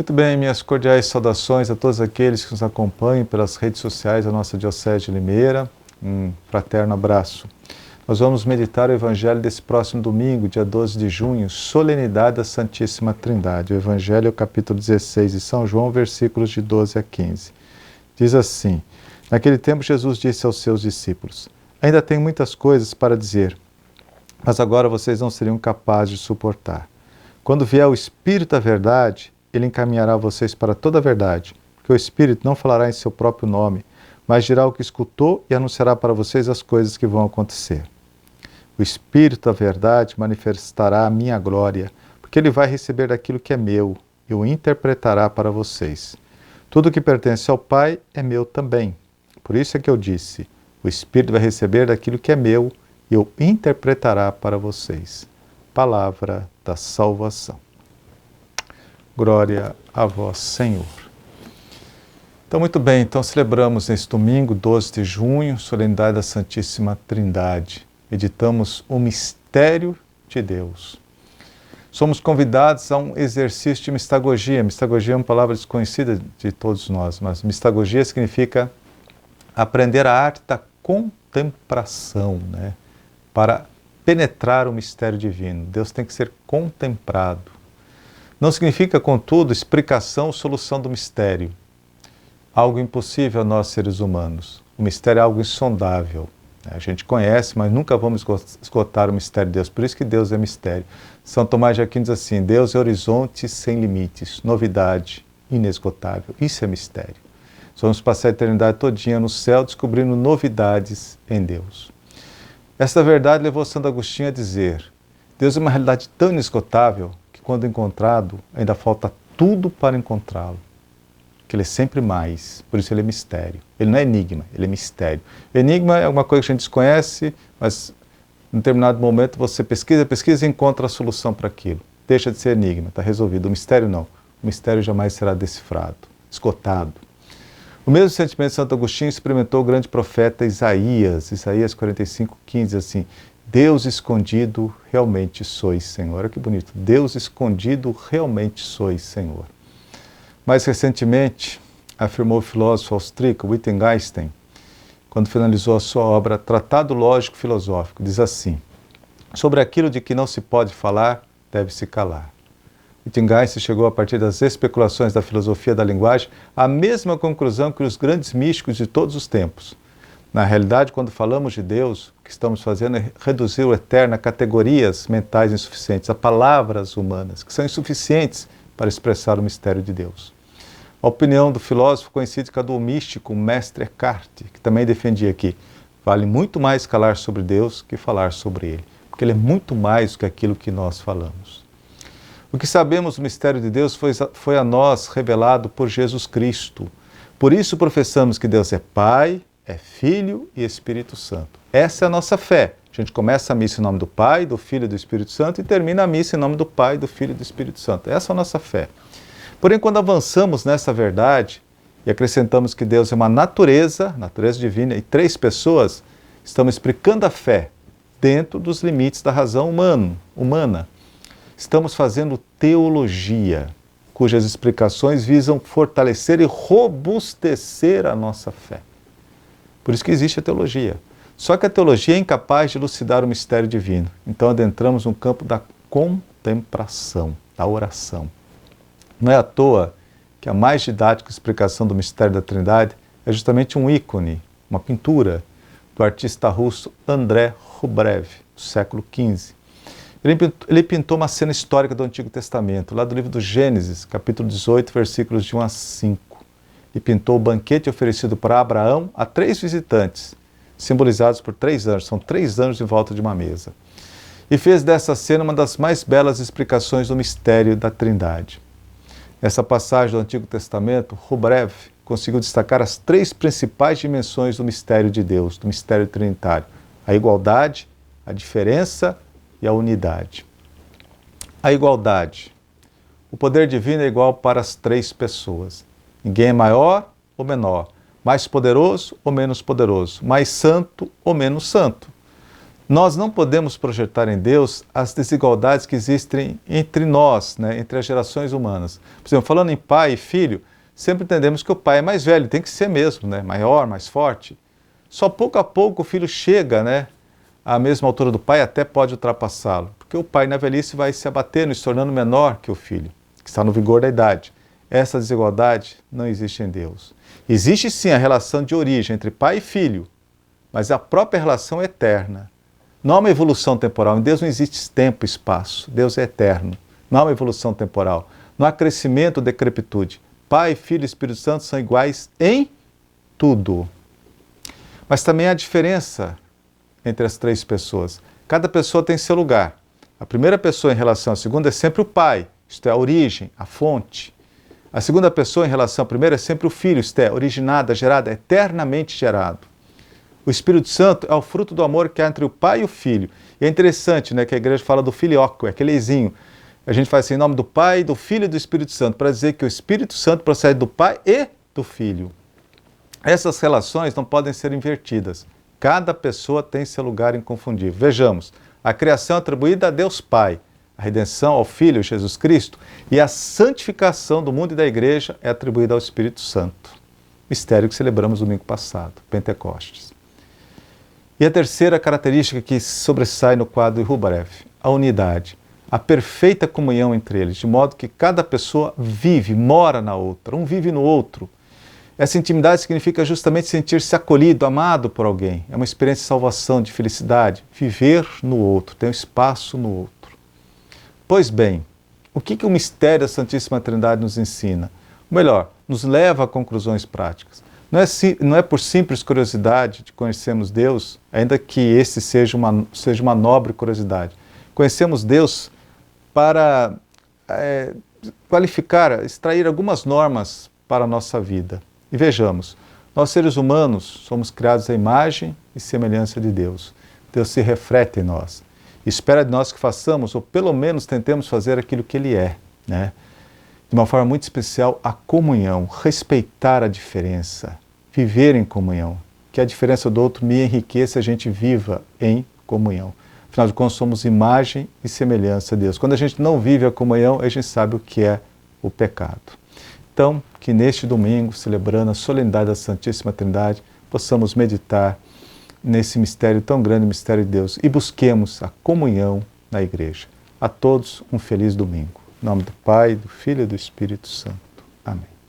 Muito bem, minhas cordiais saudações a todos aqueles que nos acompanham pelas redes sociais da nossa Diocese de Limeira. Um fraterno abraço. Nós vamos meditar o Evangelho desse próximo domingo, dia 12 de junho, solenidade da Santíssima Trindade. O Evangelho é o capítulo 16 de São João, versículos de 12 a 15. Diz assim: Naquele tempo Jesus disse aos seus discípulos: Ainda tenho muitas coisas para dizer, mas agora vocês não seriam capazes de suportar. Quando vier o Espírito da Verdade, Ele encaminhará vocês para toda a verdade, porque o Espírito não falará em seu próprio nome, mas dirá o que escutou e anunciará para vocês as coisas que vão acontecer. O Espírito da Verdade manifestará a minha glória, porque Ele vai receber daquilo que é meu e o interpretará para vocês. Tudo que pertence ao Pai é meu também. Por isso é que eu disse, o Espírito vai receber daquilo que é meu e o interpretará para vocês. Palavra da salvação. Glória a vós, Senhor. Então, muito bem, então celebramos neste domingo, 12 de junho, solenidade da Santíssima Trindade. Meditamos o mistério de Deus. Somos convidados a um exercício de mistagogia. Mistagogia é uma palavra desconhecida de todos nós, mas mistagogia significa aprender a arte da contemplação, né? Para penetrar o mistério divino. Deus tem que ser contemplado. Não significa, contudo, explicação ou solução do mistério. Algo impossível a nós, seres humanos. O mistério é algo insondável. A gente conhece, mas nunca vamos esgotar o mistério de Deus. Por isso que Deus é mistério. São Tomás de Aquino diz assim: Deus é horizonte sem limites, novidade inesgotável. Isso é mistério. Nós vamos passar a eternidade todinha no céu descobrindo novidades em Deus. Essa verdade levou Santo Agostinho a dizer: Deus é uma realidade tão inesgotável que, quando encontrado, ainda falta tudo para encontrá-lo. Que Ele é sempre mais, por isso Ele é mistério. Ele não é enigma, Ele é mistério. Enigma é uma coisa que a gente desconhece, mas em determinado momento você pesquisa e encontra a solução para aquilo. Deixa de ser enigma, está resolvido. O mistério não. O mistério jamais será decifrado, esgotado. O mesmo sentimento de Santo Agostinho experimentou o grande profeta Isaías. Isaías 45:15, assim: Deus escondido realmente sois, Senhor. Olha que bonito. Deus escondido realmente sois, Senhor. Mais recentemente, afirmou o filósofo austríaco Wittgenstein, quando finalizou a sua obra Tratado Lógico-Filosófico, diz assim: sobre aquilo de que não se pode falar, deve-se calar. Wittgenstein chegou, a partir das especulações da filosofia da linguagem, à mesma conclusão que os grandes místicos de todos os tempos. Na realidade, quando falamos de Deus, o que estamos fazendo é reduzir o eterno a categorias mentais insuficientes, a palavras humanas, que são insuficientes para expressar o mistério de Deus. A opinião do filósofo coincide com a do místico Mestre Eckhart, que também defendia que vale muito mais calar sobre Deus que falar sobre Ele, porque Ele é muito mais do que aquilo que nós falamos. O que sabemos do mistério de Deus foi a nós revelado por Jesus Cristo. Por isso professamos que Deus é Pai, é Filho e Espírito Santo. Essa é a nossa fé. A gente começa a missa em nome do Pai, do Filho e do Espírito Santo e termina a missa em nome do Pai, do Filho e do Espírito Santo. Essa é a nossa fé. Porém, quando avançamos nessa verdade e acrescentamos que Deus é uma natureza divina e três pessoas, estamos explicando a fé dentro dos limites da razão humana. Estamos fazendo teologia, cujas explicações visam fortalecer e robustecer a nossa fé. Por isso que existe a teologia. Só que a teologia é incapaz de elucidar o mistério divino. Então adentramos no campo da contemplação, da oração. Não é à toa que a mais didática explicação do mistério da Trindade é justamente um ícone, uma pintura do artista russo André Rublev, do século XV. Ele pintou uma cena histórica do Antigo Testamento, lá do livro do Gênesis, capítulo 18, versículos de 1 a 5. E pintou o banquete oferecido para Abraão a 3 visitantes, simbolizados por 3 anjos. São 3 anjos em volta de uma mesa. E fez dessa cena uma das mais belas explicações do mistério da Trindade. Nessa passagem do Antigo Testamento, Rublev conseguiu destacar as 3 principais dimensões do mistério de Deus, do mistério trinitário: a igualdade, a diferença e a unidade. A igualdade. O poder divino é igual para as 3 pessoas. Ninguém é maior ou menor, mais poderoso ou menos poderoso, mais santo ou menos santo. Nós não podemos projetar em Deus as desigualdades que existem entre nós, né, entre as gerações humanas. Por exemplo, falando em pai e filho, sempre entendemos que o pai é mais velho, tem que ser mesmo, né, maior, mais forte. Só pouco a pouco o filho chega, né, à mesma altura do pai, até pode ultrapassá-lo. Porque o pai na velhice vai se abatendo e se tornando menor que o filho, que está no vigor da idade. Essa desigualdade não existe em Deus. Existe sim a relação de origem entre pai e filho, mas a própria relação é eterna. Não há uma evolução temporal. Em Deus não existe tempo e espaço. Deus é eterno. Não há uma evolução temporal. Não há crescimento ou decrepitude. Pai, Filho e Espírito Santo são iguais em tudo. Mas também há diferença entre as três pessoas. Cada pessoa tem seu lugar. A primeira pessoa em relação à segunda é sempre o pai, isto é, a origem, a fonte. A segunda pessoa em relação à primeira é sempre o Filho, isto é, originada, gerada, eternamente gerado. O Espírito Santo é o fruto do amor que há entre o Pai e o Filho. E é interessante, né, que a igreja fala do filioque, aquele eizinho. A gente faz assim, em nome do Pai, do Filho e do Espírito Santo, para dizer que o Espírito Santo procede do Pai e do Filho. Essas relações não podem ser invertidas. Cada pessoa tem seu lugar inconfundível. Vejamos, a criação é atribuída a Deus Pai, a redenção ao Filho, Jesus Cristo, e a santificação do mundo e da igreja é atribuída ao Espírito Santo. Mistério que celebramos no domingo passado, Pentecostes. E a terceira característica que sobressai no quadro Rubarev, a unidade, a perfeita comunhão entre eles, de modo que cada pessoa vive, mora na outra, um vive no outro. Essa intimidade significa justamente sentir-se acolhido, amado por alguém. É uma experiência de salvação, de felicidade, viver no outro, ter um espaço no outro. Pois bem, o que o mistério da Santíssima Trindade nos ensina? Ou melhor, nos leva a conclusões práticas. Não é por simples curiosidade de conhecermos Deus, ainda que esse seja uma nobre curiosidade. Conhecemos Deus para qualificar, extrair algumas normas para a nossa vida. E vejamos, nós seres humanos somos criados à imagem e semelhança de Deus. Deus se reflete em nós. Espera de nós que façamos, ou pelo menos tentemos fazer aquilo que Ele é, né? De uma forma muito especial, a comunhão, respeitar a diferença, viver em comunhão. Que a diferença do outro me enriqueça, a gente viva em comunhão. Afinal de contas, somos imagem e semelhança de Deus. Quando a gente não vive a comunhão, a gente sabe o que é o pecado. Então, que neste domingo, celebrando a solenidade da Santíssima Trindade, possamos meditar nesse mistério tão grande, o mistério de Deus, e busquemos a comunhão na igreja. A todos um feliz domingo. Em nome do Pai, do Filho e do Espírito Santo. Amém.